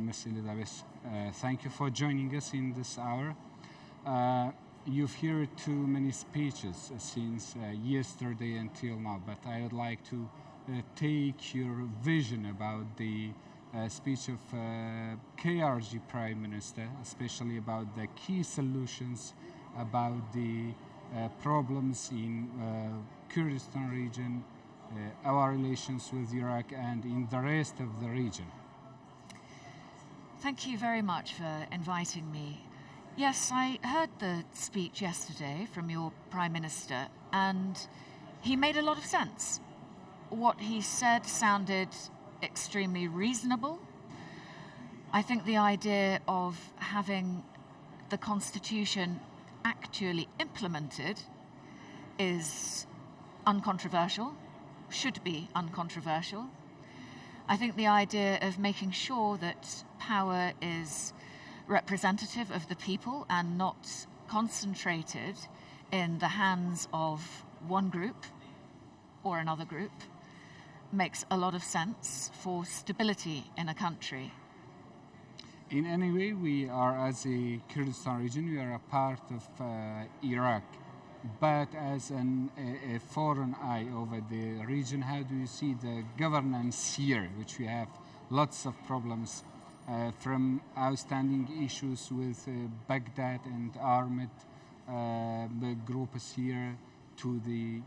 Miss Elisabeth. Thank you for joining us in this hour. You've heard too many speeches since yesterday until now, but I would like to take your vision about the speech of KRG Prime Minister, especially about the key solutions about the problems in Kurdistan region, our relations with Iraq and in the rest of the region. Thank you very much for inviting me. Yes, I heard the speech yesterday from your Prime Minister, and he made a lot of sense. What he said sounded extremely reasonable. I think the idea of having the Constitution actually implemented is uncontroversial, should be uncontroversial. I think the idea of making sure that power is representative of the people and not concentrated in the hands of one group or another group makes a lot of sense for stability in a country. In any way, we are, as a Kurdistan region, we are a part of Iraq. But as a foreign eye over the region, how do you see the governance here, which we have lots of problems from outstanding issues with Baghdad and armed groups here to the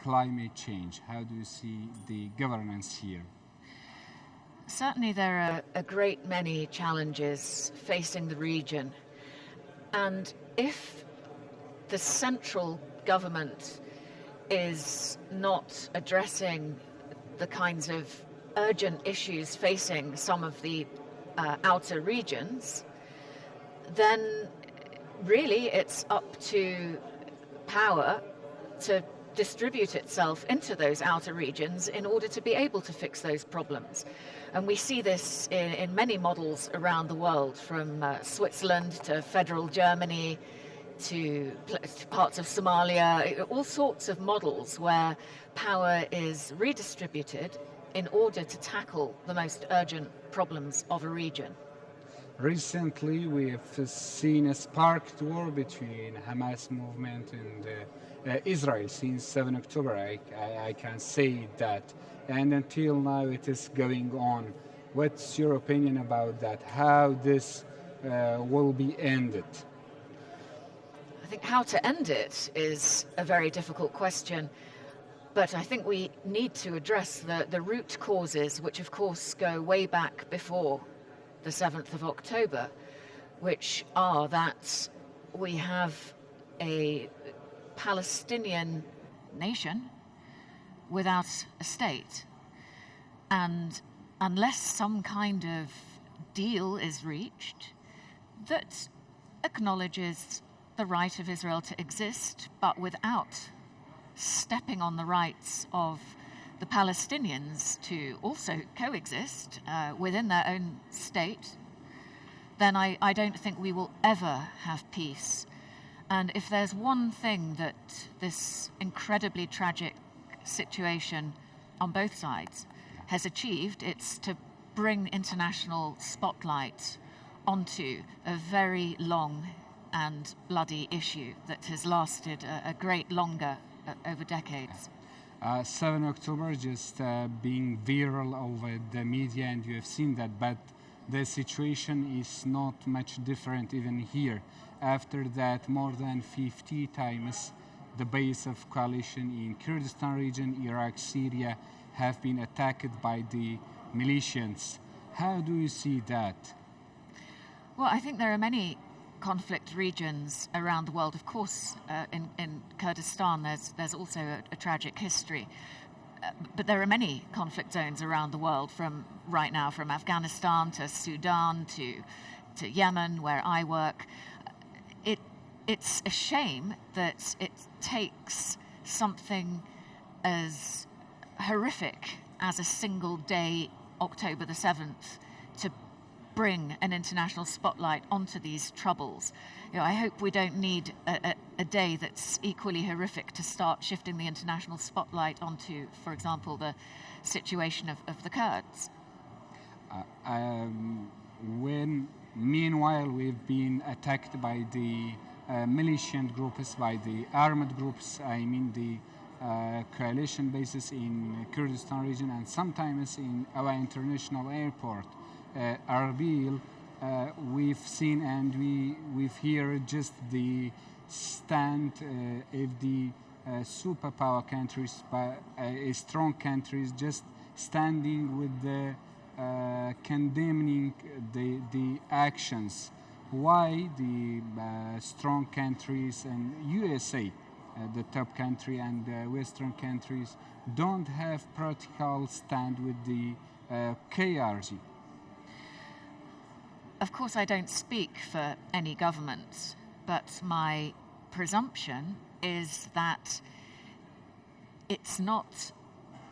climate change? How do you see the governance here? Certainly there are a great many challenges facing the region. And if the central government is not addressing the kinds of urgent issues facing some of the outer regions, then really it's up to power to distribute itself into those outer regions in order to be able to fix those problems. And we see this in many models around the world, from Switzerland to federal Germany to parts of Somalia, all sorts of models where power is redistributed in order to tackle the most urgent problems of a region. Recently, we have seen a sparked war between Hamas movement and Israel since 7 October. I can say that. And until now, it is going on. What's your opinion about that? How this will be ended? I think how to end it is a very difficult question. But I think we need to address the root causes, which of course go way back before the 7th of October, which are that we have a Palestinian nation without a state. And unless some kind of deal is reached that acknowledges the right of Israel to exist, but without stepping on the rights of the Palestinians to also coexist within their own state, then I don't think we will ever have peace. And if there's one thing that this incredibly tragic situation on both sides has achieved, it's to bring international spotlight onto a very long and bloody issue that has lasted a great longer over decades. 7 October just being viral over the media, and you have seen that, but the situation is not much different even here. After that, more than 50 times the base of coalition in Kurdistan region, Iraq, Syria, have been attacked by the militias. How do you see that? Well, I think there are many conflict regions around the world. Of course, in Kurdistan, there's also a tragic history. But there are many conflict zones around the world, from right now, from Afghanistan to Sudan to Yemen, where I work. It's a shame that it takes something as horrific as a single day, October the 7th, to bring an international spotlight onto these troubles. You know, I hope we don't need a day that's equally horrific to start shifting the international spotlight onto, for example, the situation of the Kurds. meanwhile, we've been attacked by the militant groups, by the armed groups, I mean the coalition bases in Kurdistan region, and sometimes in our international airport, Erbil. We've seen and we've heard just the stand of the superpower countries, strong countries, just standing with the condemning the actions. Why the strong countries and USA, the top country, and Western countries don't have practical stand with the KRG? Of course, I don't speak for any government, but my presumption is that it's not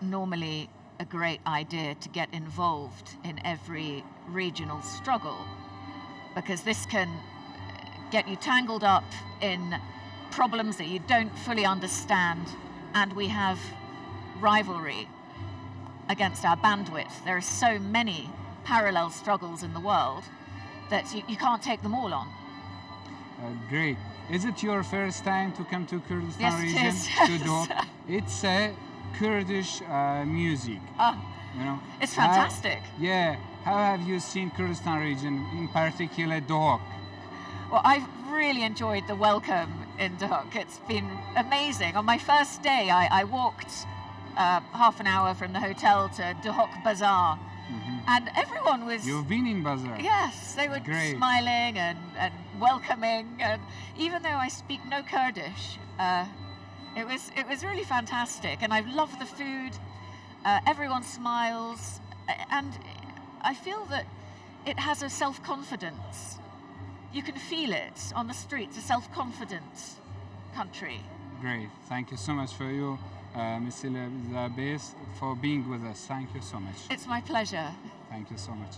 normally a great idea to get involved in every regional struggle, because this can get you tangled up in problems that you don't fully understand, and we have rivalry against our bandwidth. There are so many parallel struggles in the world that you can't take them all on. Great. Is it your first time to come to Kurdistan Yes, region? it is. To Dohuk? It's a Kurdish music. You know, It's fantastic. How have you seen Kurdistan region, in particular Dohuk? Well, I've really enjoyed the welcome in Dohuk. It's been amazing. On my first day, I walked half an hour from the hotel to Dohuk Bazaar, and everyone was... You've been in Bazaar? Yes, they were Great. smiling and welcoming, and even though I speak no Kurdish, it was really fantastic, and I love the food. Everyone smiles, and I feel that it has a self-confidence. You can feel it on the streets, a self-confident country. Great. Thank you so much for you, Ms. Elisabeth, for being with us. Thank you so much. It's my pleasure. Thank you so much.